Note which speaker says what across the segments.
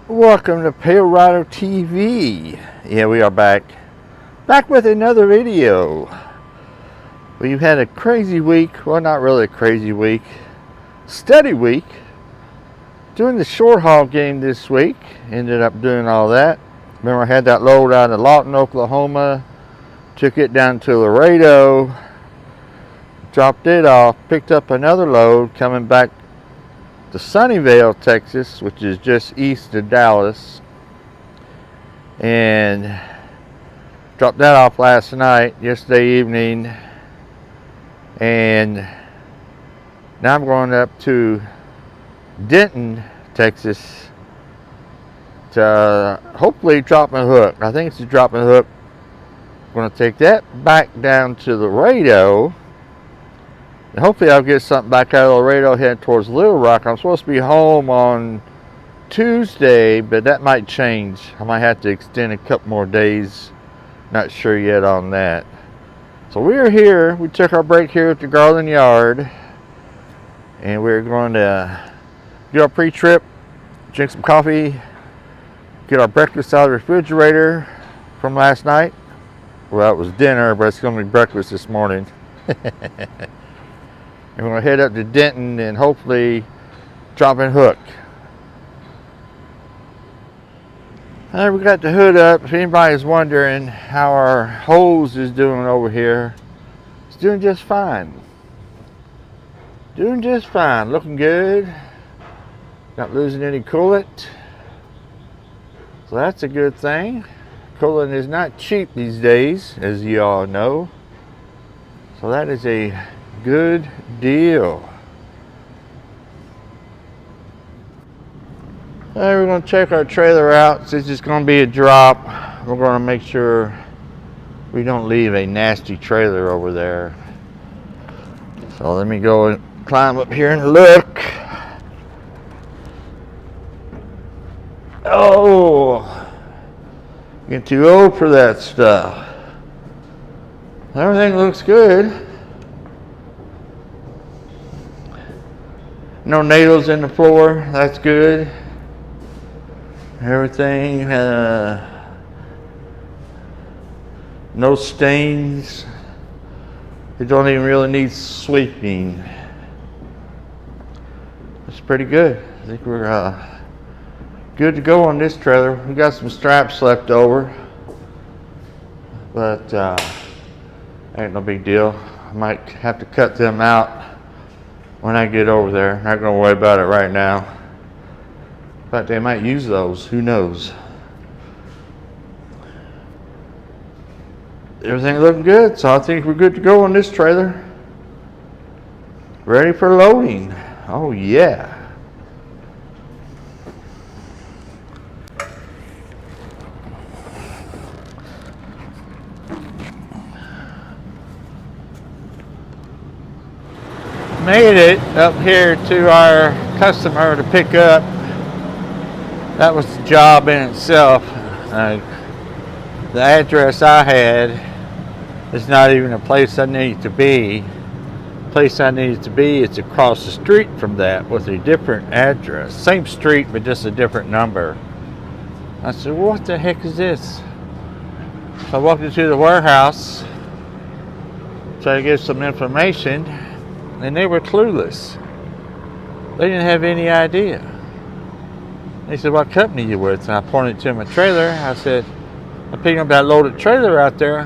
Speaker 1: Welcome to PaleriderTV. Yeah, we are back with another video. We've had a crazy week. Well, not really a crazy week. Steady week. Doing the short haul game this week. Ended up doing all that. Remember, I had that load out of Lawton, Oklahoma. Took it down to Laredo. Dropped it off. Picked up another load coming back to Sunnyvale, Texas, which is just east of Dallas, and dropped that off yesterday evening, and now I'm going up to Denton, Texas to hopefully drop my hook. I think it's a drop my hook. I'm going to take that back down to Laredo. And hopefully I'll get something back out of Laredo heading towards Little Rock. I'm supposed to be home on Tuesday, but that might change. I might have to extend a couple more days. Not sure yet on that. So we're here. We took our break here at the Garland Yard. And we're going to get our pre-trip, drink some coffee, get our breakfast out of the refrigerator from last night. Well, it was dinner, but it's going to be breakfast this morning. And we're going to head up to Denton and hopefully drop and hook. Alright, we got the hood up. If anybody's wondering how our hose is doing over here, it's doing just fine. Doing just fine. Looking good. Not losing any coolant. So that's a good thing. Coolant is not cheap these days, as you all know. So that is a good deal. Alright, we're going to check our trailer out. Since it's going to be a drop, we're going to make sure we don't leave a nasty trailer over there. So let me go and climb up here and look. Oh, getting too old for that stuff. Everything looks good. No nails in the floor, that's good. Everything, no stains. It don't even really need sweeping. It's pretty good. I think we're good to go on this trailer. We got some straps left over, but ain't no big deal. I might have to cut them out when I get over there. Not gonna worry about it right now. But they might use those, who knows. Everything looking good, so I think we're good to go on this trailer. Ready for loading. Oh yeah. Made it up here to our customer to pick up. That was the job in itself. The address I had is not even a place I need to be. The place I needed to be is across the street from that with a different address. Same street, but just a different number. I said, what the heck is this? So I walked into the warehouse, tried to get some information, and they were clueless. They didn't have any idea. They said, what company you with? And I pointed to my trailer. I said, I'm picking up that loaded trailer out there.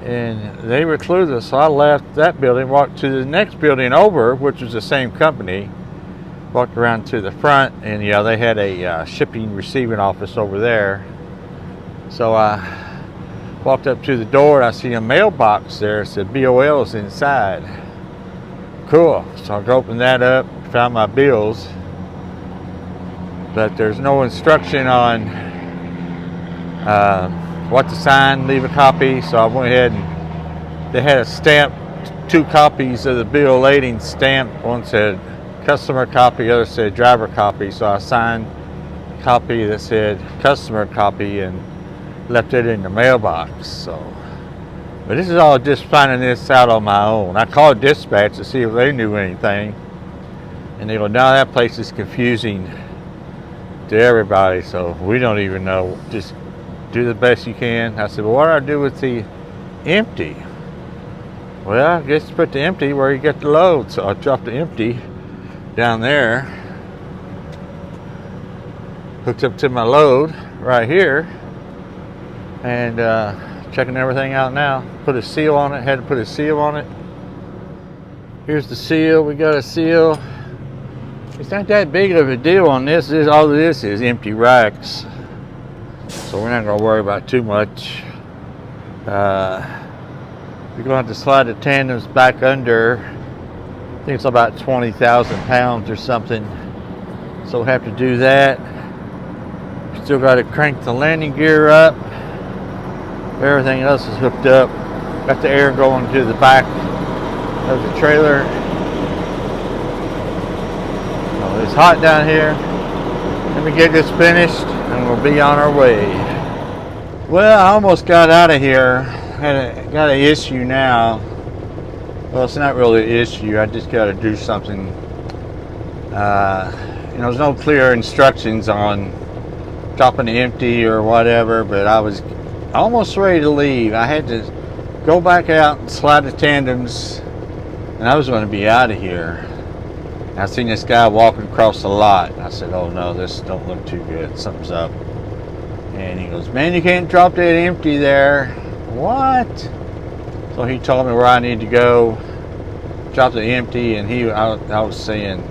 Speaker 1: And they were clueless. So I left that building, walked to the next building over, which was the same company. Walked around to the front, and yeah, they had a shipping receiving office over there. So I walked up to the door, and I see a mailbox there. It said BOL's inside. Cool. So I opened that up, found my bills. But there's no instruction on what to sign, leave a copy. So I went ahead and they had a stamp, 2 copies of the bill of lading stamped. One said customer copy, the other said driver copy. So I signed a copy that said customer copy and left it in the mailbox. So, but this is all just finding this out on my own. I called dispatch to see if they knew anything, and they go, no, that place is confusing. to everybody, so we don't even know. Just do the best you can. I said, well, what do I do with the empty? Well, I guess put the empty where you get the load. So I dropped the empty down there, hooked up to my load right here, and checking everything out now. Put a seal on it. Had to put a seal on it. Here's the seal. We got a seal. It's not that big of a deal on this. All this is empty racks, so we're not going to worry about too much. We're going to have to slide the tandems back under. I think it's about 20,000 pounds or something, so we'll have to do that. Still got to crank the landing gear up. Everything else is hooked up. Got the air going to the back of the trailer. So it's hot down here. Let me get this finished and we'll be on our way. Well, I almost got out of here. Got an issue now. Well, it's not really an issue. I just got to do something. There's no clear instructions on dropping the empty or whatever, but I was almost ready to leave. I had to go back out and slide the tandems, and I was going to be out of here. And I seen this guy walking across the lot. I said, oh no, this don't look too good. Something's up. And he goes, man, you can't drop that empty there. What? So he told me where I need to go, drop the empty, and I was saying,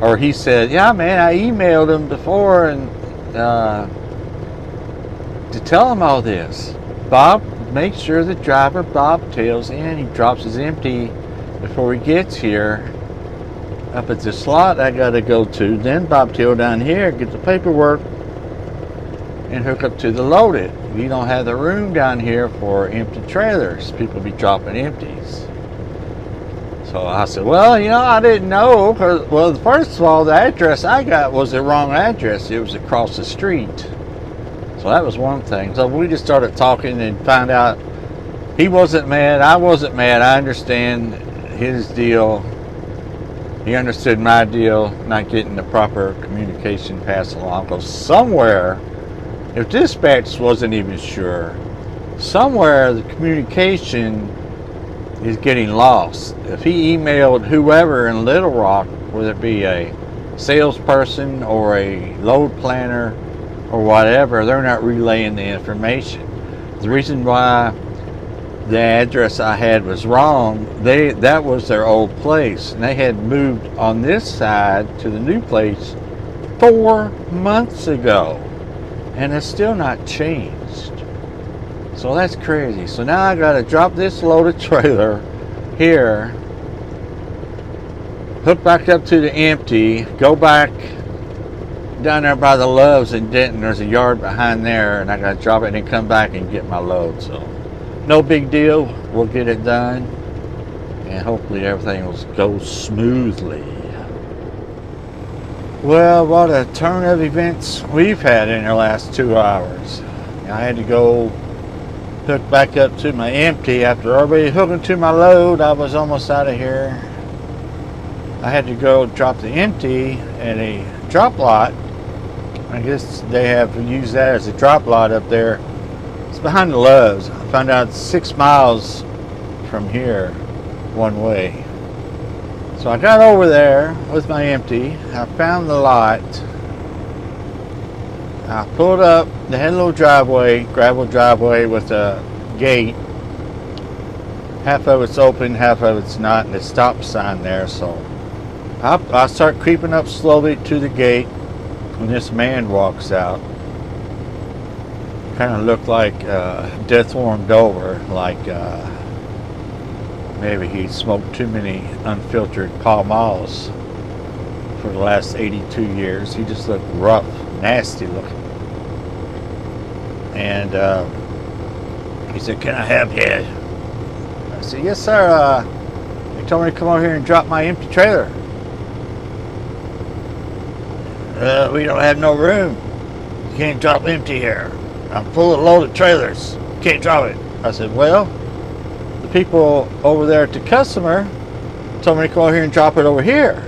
Speaker 1: or he said, yeah man, I emailed him before and to tell him all this. Bob, make sure the driver bobtails in. He drops his empty before he gets here. Up at the slot I gotta go to, then bobtail down here, get the paperwork, and hook up to the loaded. You don't have the room down here for empty trailers. People be dropping empties. So I said, well, I didn't know. Well, first of all, the address I got was the wrong address. It was across the street. So that was one thing. So we just started talking and found out he wasn't mad. I wasn't mad. I understand his deal. He understood my deal, not getting the proper communication passed along. Because somewhere, if dispatch wasn't even sure, somewhere the communication is getting lost. If he emailed whoever in Little Rock, whether it be a salesperson or a load planner or whatever, they're not relaying the information. The reason why the address I had was wrong, that was their old place, and they had moved on this side to the new place 4 months ago, and it's still not changed. So that's crazy. So now I gotta drop this loaded trailer here, hook back up to the empty, go back down there by the Loves in Denton. There's a yard behind there, and I gotta drop it and then come back and get my load. So no big deal. We'll get it done, and hopefully everything will go smoothly. Well, what a turn of events we've had in the last 2 hours. I had to go hook back up to my empty after already hooking to my load. I was almost out of here. I had to go drop the empty at a drop lot. I guess they have used that as a drop lot up there. It's behind the Loves. I found out it's 6 miles from here one way. So I got over there with my empty. I found the lot. I pulled up. They had a little driveway, gravel driveway with a gate. Half of it's open, half of it's not, and a stop sign there. So I start creeping up slowly to the gate, and this man walks out. Kind of looked like death warmed over, like maybe he smoked too many unfiltered Pall Malls for the last 82 years. He just looked rough, nasty looking. And he said, can I help you? I said, yes sir. They told me to come over here and drop my empty trailer. We don't have no room. You can't drop empty here. I'm full of loaded trailers. You can't drop it. I said, well, the people over there at the customer told me to come over here and drop it over here.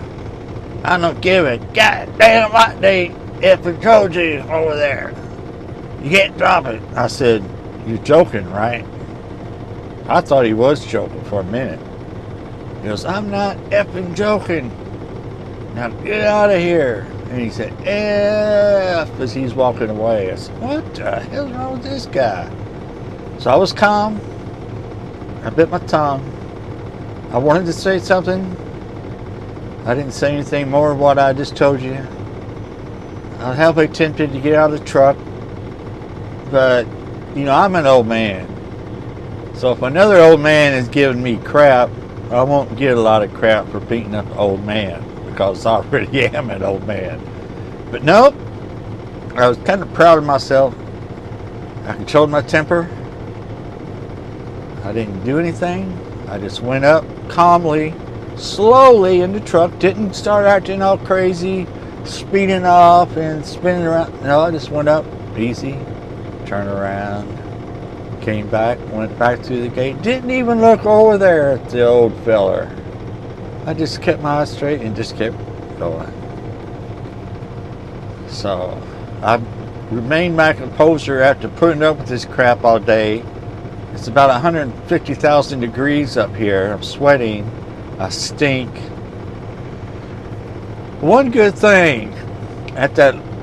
Speaker 1: I don't give a goddamn what they effing told you over there. You can't drop it. I said, you're joking, right? I thought he was joking for a minute. He goes, I'm not effing joking. Now get out of here. And he said, F, as he's walking away. I said, what the hell's wrong with this guy? So I was calm. I bit my tongue. I wanted to say something. I didn't say anything more of what I just told you. I was halfway tempted to get out of the truck. But, you know, I'm an old man. So if another old man is giving me crap, I won't get a lot of crap for beating up an old man, because I already am an old man. But nope, I was kind of proud of myself. I controlled my temper. I didn't do anything. I just went up calmly, slowly in the truck. Didn't start acting all crazy, speeding off and spinning around. No, I just went up easy, turned around, came back, went back through the gate. Didn't even look over there at the old feller. I just kept my eyes straight and just kept going. So I remained my composure after putting up with this crap all day. It's about 150,000 degrees up here. I'm sweating. I stink. One good thing,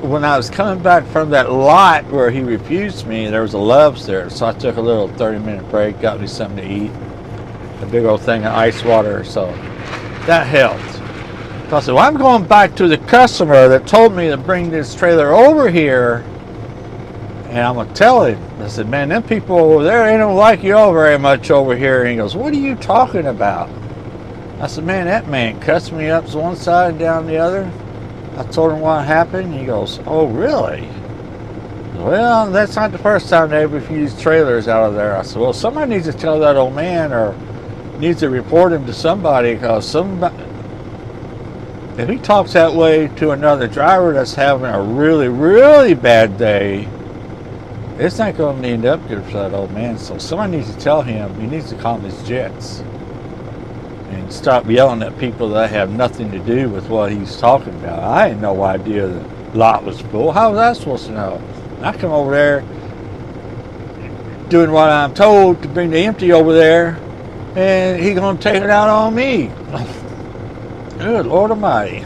Speaker 1: when I was coming back from that lot where he refused me, there was a Love's there. So I took a little 30-minute break, got me something to eat. A big old thing of ice water. So that helped. So I said, well, I'm going back to the customer that told me to bring this trailer over here, and I'm going to tell him. I said, man, them people over there, they don't like you all very much over here. And he goes, what are you talking about? I said, man, that man cuts me up to one side and down the other. I told him what happened. He goes, oh, really? Well, that's not the first time they refused trailers out of there. I said, well, somebody needs to tell that old man, or needs to report him to somebody, because if he talks that way to another driver that's having a really, really bad day, it's not going to end up good for that old man. So somebody needs to tell him he needs to calm his jets and stop yelling at people that have nothing to do with what he's talking about. I had no idea the lot was full. How was I supposed to know? I come over there doing what I'm told to bring the empty over there, and he's going to take it out on me. Good Lord Almighty.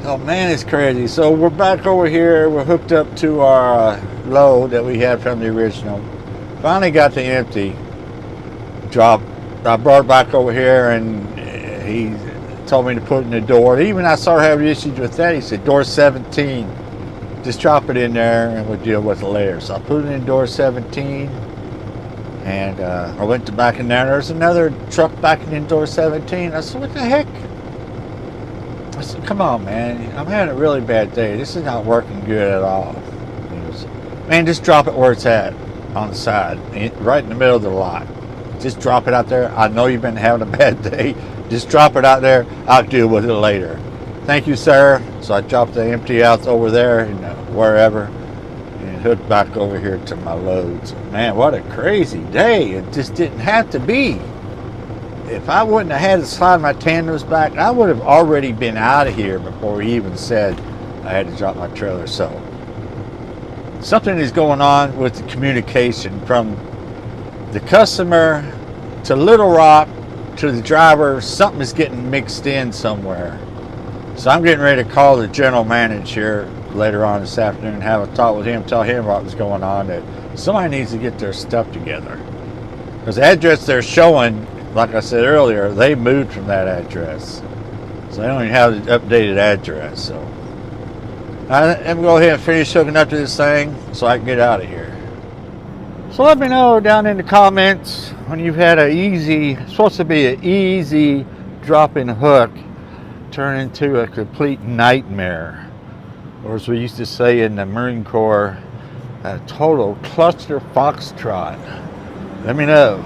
Speaker 1: Oh man, it's crazy. So we're back over here. We're hooked up to our load that we had from the original. Finally got the empty drop. I brought it back over here, and he told me to put it in the door. Even I started having issues with that. He said, door 17. Just drop it in there and we'll deal with it later. So I put it in door 17. And I went to back in there. There's another truck backing in door 17. I said, what the heck? I said, come on, man. I'm having a really bad day. This is not working good at all. He goes, man, just drop it where it's at, on the side, right in the middle of the lot. Just drop it out there. I know you've been having a bad day. Just drop it out there. I'll deal with it later. Thank you, sir. So I dropped the empty out over there, wherever, and hooked back over here to my loads. Man, what a crazy day. It just didn't have to be. If I wouldn't have had to slide my tandems back, I would have already been out of here before he even said I had to drop my trailer. So something is going on with the communication from the customer to Little Rock to the driver. Something is getting mixed in somewhere. So I'm getting ready to call the general manager later on this afternoon, have a talk with him, tell him what was going on, that somebody needs to get their stuff together. Because the address they're showing, like I said earlier, they moved from that address. So they don't even have the updated address. So I'm going to go ahead and finish hooking up to this thing so I can get out of here. So let me know down in the comments when you've had supposed to be an easy dropping hook turn into a complete nightmare. Or as we used to say in the Marine Corps, a total cluster foxtrot. Let me know.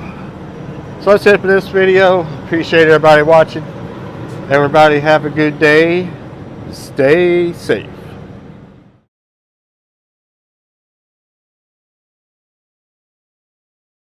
Speaker 1: So that's it for this video. Appreciate everybody watching. Everybody have a good day. Stay safe.